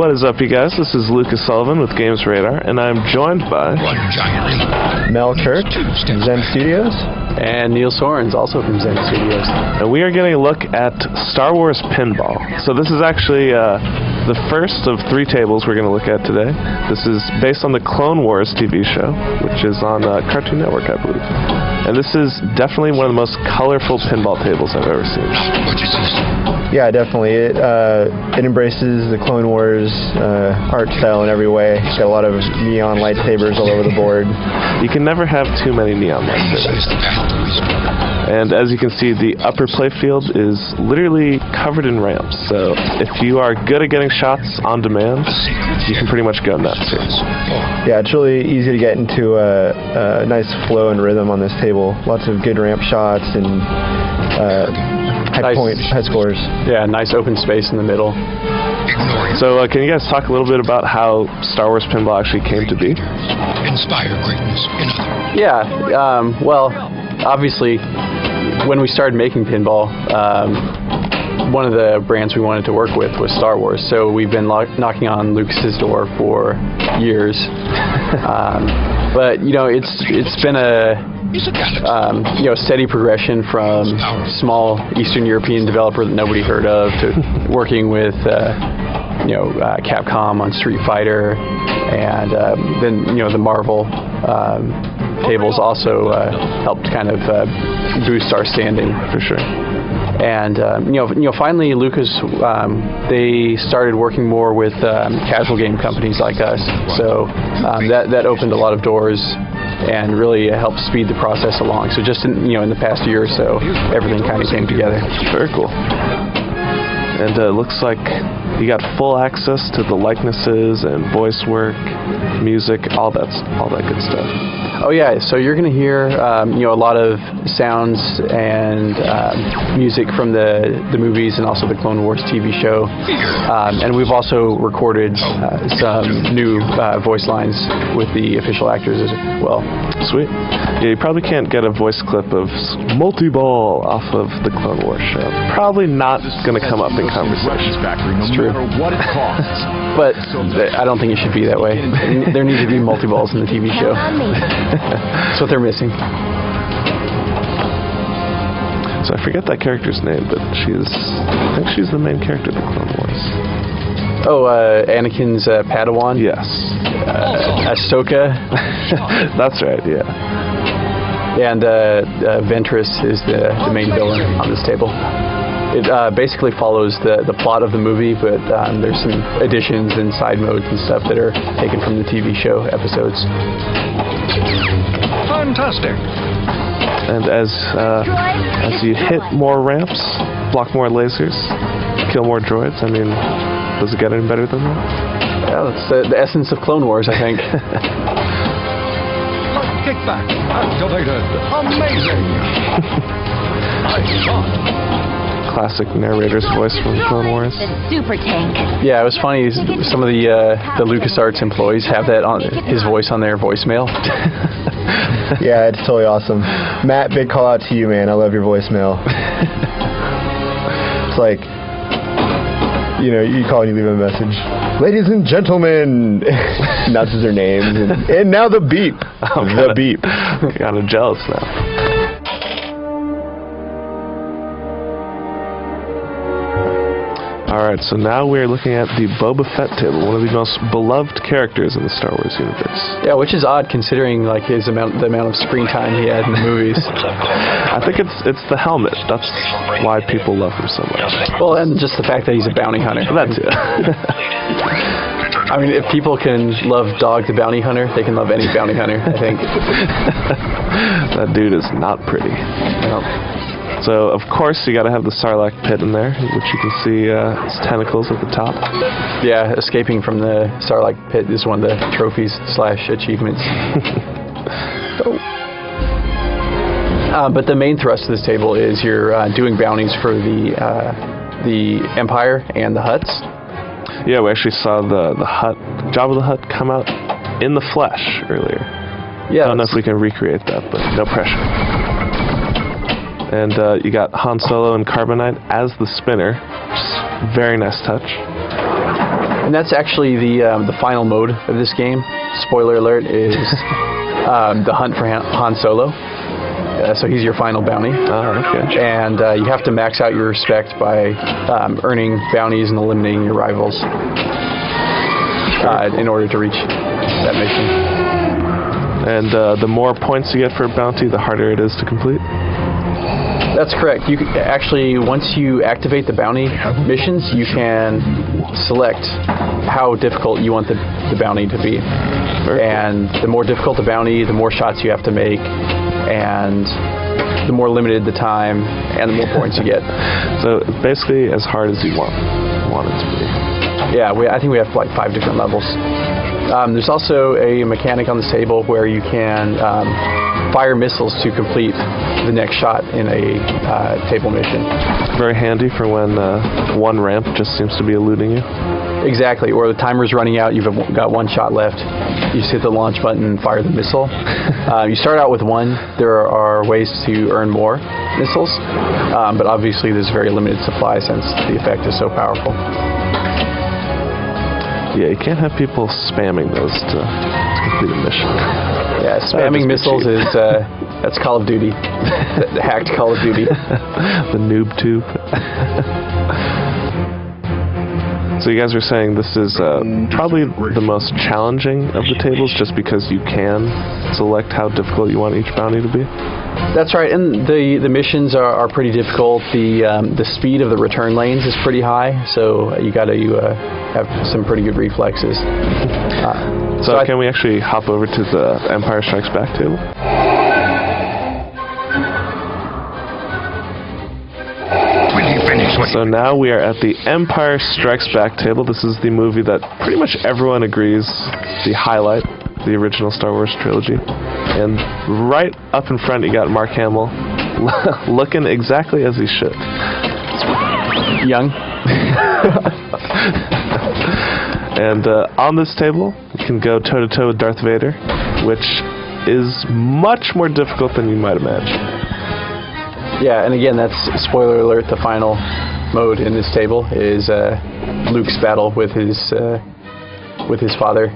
What is up, you guys? This is Lucas Sullivan with Games Radar, and I'm joined by Mel Kirk from Zen Studios. And Neil Sorens, also from Zen Studios. And we are getting a look at Star Wars Pinball. So this is actually the first of 3 tables we're going to look at today. This is based on the Clone Wars TV show, which is on Cartoon Network, I believe. And this is definitely one of the most colorful pinball tables I've ever seen. Yeah, definitely. It embraces the Clone Wars art style in every way. It's got a lot of neon lightsabers all over the board. You can never have too many neon lightsabers. And as you can see, the upper playfield is literally covered in ramps. So if you are good at getting shots on demand, you can pretty much go nuts here. Yeah, it's really easy to get into a nice flow and rhythm on this table. Lots of good ramp shots and high scores. Yeah, nice open space in the middle. So can you guys talk a little bit about how Star Wars Pinball actually came to be? Inspire greatness in others. Yeah, well, obviously, when we started making pinball, one of the brands we wanted to work with was Star Wars, so we've been knocking on Lucas's door for years. But it's been a steady progression from small Eastern European developer that nobody heard of to working with Capcom on Street Fighter, and then the Marvel tables also helped kind of boost our standing for sure. And finally, Lucas, they started working more with casual game companies like us. So that opened a lot of doors and really helped speed the process along. So just in the past year or so, everything kind of came together. Very cool. And it looks like you got full access to the likenesses and voice work, music, all that good stuff. Oh yeah, so you're going to hear a lot of sounds and music from the movies and also the Clone Wars TV show. And we've also recorded some new voice lines with the official actors as well. Sweet. Yeah, you probably can't get a voice clip of multi-ball off of the Clone Wars show. Probably not going to come up in conversation. It's true. But I don't think it should be that way. There need to be multi-balls in the TV show. That's what they're missing. So I forget that character's name, but I think she's the main character of the Clone Wars. Oh, Anakin's Padawan? Yes. Ahsoka? That's right, yeah. And Ventress is the main villain on this table. It basically follows the plot of the movie, but there's some additions and side modes and stuff that are taken from the TV show episodes. Fantastic. And as you hit more ramps, block more lasers, kill more droids, I mean, does it get any better than that? Yeah, that's the essence of Clone Wars, I think. Kickback, activated, amazing. Nice shot. Classic narrator's voice from Clone Wars. Super tank. Yeah, it was funny. Some of the LucasArts employees have that on his voice on their voicemail. Yeah, it's totally awesome. Matt, big call out to you, man. I love your voicemail. It's like, you call and you leave a message. Ladies and gentlemen, announces their names, and now the beep. The beep. Kind of jealous now. Alright, so now we're looking at the Boba Fett table, one of the most beloved characters in the Star Wars universe. Yeah, which is odd considering the amount of screen time he had in the movies. I think it's the helmet. That's why people love him so much. Well, and just the fact that he's a bounty hunter. That's it. I mean, if people can love Dog the Bounty Hunter, they can love any bounty hunter, I think. That dude is not pretty. No. So, of course, you got to have the Sarlacc pit in there, which you can see its tentacles at the top. Yeah, escaping from the Sarlacc pit is one of the trophies / achievements. But the main thrust of this table is you're doing bounties for the Empire and the Hutts. Yeah, we actually saw the Hutt, Jabba the Hutt, come out in the flesh earlier. Yeah, I don't know if we can recreate that, but no pressure. And you got Han Solo and Carbonite as the spinner. Just very nice touch. And that's actually the final mode of this game. Spoiler alert, is the hunt for Han Solo. So he's your final bounty. Oh, okay. And you have to max out your respect by earning bounties and eliminating your rivals in order to reach that mission. And the more points you get for a bounty, the harder it is to complete? That's correct. You actually, once you activate the bounty missions, you can select how difficult you want the bounty to be. And the more difficult the bounty, the more shots you have to make, and the more limited the time, and the more points you get. So basically as hard as you want it to be. Yeah, I think we have like 5 different levels. There's also a mechanic on this table where you can fire missiles to complete the next shot in a table mission. Very handy for when one ramp just seems to be eluding you. Exactly, or the timer's running out, you've got 1 shot left. You just hit the launch button and fire the missile. You start out with 1. There are ways to earn more missiles, but obviously there's very limited supply since the effect is so powerful. Yeah, you can't have people spamming those to complete a mission. Yeah, spamming missiles is that's Call of Duty, the hacked Call of Duty. The noob tube. So you guys are saying this is probably the most challenging of the tables, just because you can select how difficult you want each bounty to be? That's right, and the missions are pretty difficult. The speed of the return lanes is pretty high, so you got to have some pretty good reflexes. So can we actually hop over to the Empire Strikes Back table? So now we are at the Empire Strikes Back table. This is the movie that pretty much everyone agrees the highlight, the original Star Wars trilogy. And right up in front you got Mark Hamill looking exactly as he should. Young. And on this table you can go toe-to-toe with Darth Vader, which is much more difficult than you might imagine. Yeah, and again, that's spoiler alert. The final mode in this table is Luke's battle with his father.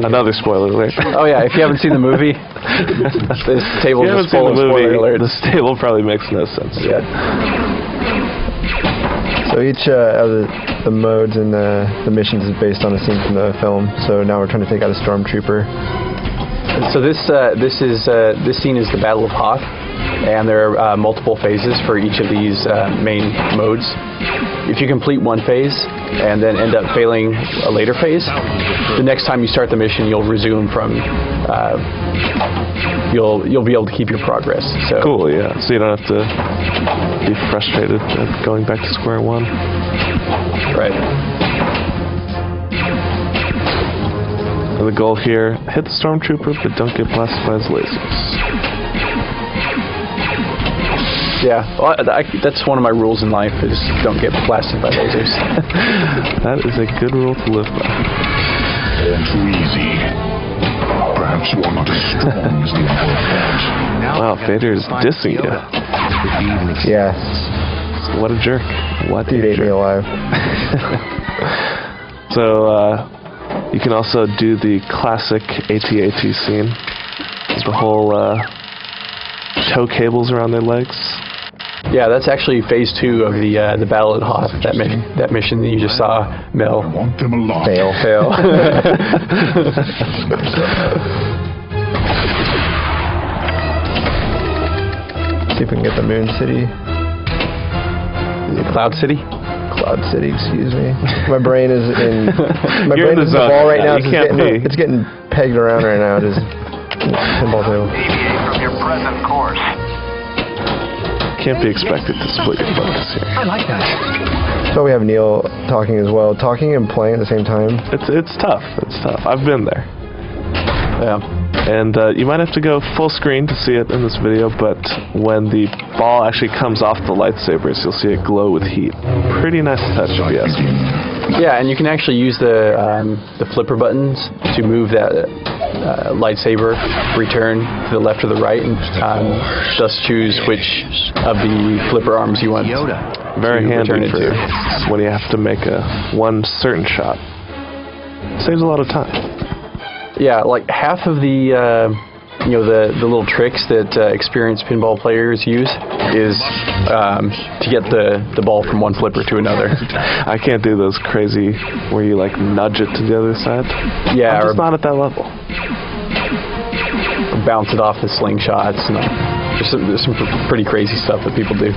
Another spoiler alert. Oh yeah, if you haven't seen the movie, this table is full of spoiler alerts. This table probably makes no sense. Yeah. So each of the modes and the missions is based on a scene from the film. So now we're trying to take out a stormtrooper. So this scene is the Battle of Hoth. And there are multiple phases for each of these main modes. If you complete one phase and then end up failing a later phase, the next time you start the mission, you'll resume from. You'll be able to keep your progress. So cool, yeah. So you don't have to be frustrated at going back to square one. Right. And the goal here: hit the stormtrooper, but don't get blasted by his lasers. Yeah, well, that's one of my rules in life, is don't get blasted by lasers. That is a good rule to live by. Too easy. Perhaps you are not as strong as the Emperor. Wow, Vader is dissing you. Yeah. What a jerk. What He a ate me jerk. alive. So, you can also do the classic AT-AT scene. The whole tow cables around their legs. Yeah, that's actually phase 2 of the Battle at Hoth. That mission that you just saw, Mel. I want them alive. Fail. See if we can get the Moon City. Cloud City? Cloud City, excuse me. My brain is in. My You're brain in the is in the zone. ball right Yeah, now. you can't be. It's getting pegged around right now. Just pinball table. From your present course. Can't be expected to split your focus here. I like that. So we have Neil talking as well. Talking and playing at the same time. It's tough. It's tough. I've been there. Yeah. And you might have to go full screen to see it in this video, but when the ball actually comes off the lightsabers, you'll see it glow with heat. Pretty nice touch, if you ask me. Yeah, and you can actually use the flipper buttons to move that lightsaber return to the left or the right, and thus choose which of the flipper arms you want. Very to return handy it for when you have to make one certain shot. Saves a lot of time. Yeah, like half of the the little tricks that experienced pinball players use is to get the ball from one flipper to another. I can't do those crazy where you like nudge it to the other side. Yeah, I'm or just not at that level. bounce it off the slingshots. And there's some pretty crazy stuff that people do.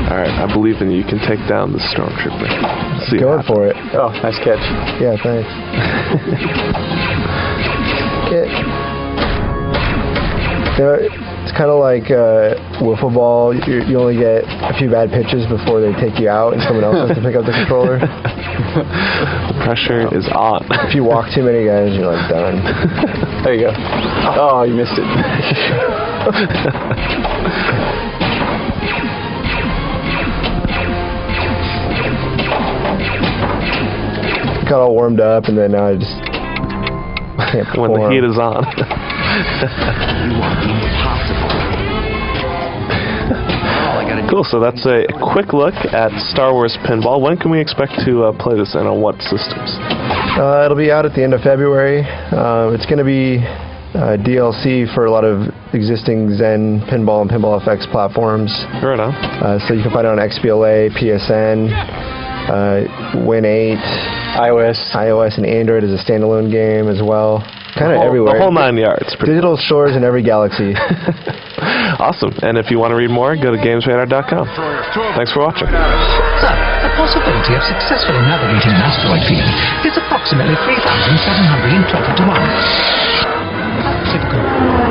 Alright, I believe in you. You can take down the Stormtrooper. See you Going for it. Oh, nice catch. Yeah, thanks. It's kind of like wiffle ball. You only get a few bad pitches before they take you out and someone else has to pick up the controller. The pressure is on. If you walk too many guys, you're like done. There you go. Oh, you missed it. Got all warmed up, and then now I just can't perform. When the heat is on. Cool, so that's a quick look at Star Wars Pinball. When can we expect to play this and on what systems? It'll be out at the end of February. It's going to be DLC for a lot of existing Zen Pinball and Pinball FX platforms. Right on. So you can find it on XBLA, PSN, Win 8, iOS and Android as a standalone game as well. Kind of everywhere. The whole 9 yards. Digital stores in every galaxy. Awesome. And if you want to read more, go to gamesradar.com. Thanks for watching. Sir, the possibility of successfully navigating an asteroid field is approximately 3,720 to 1. That's it.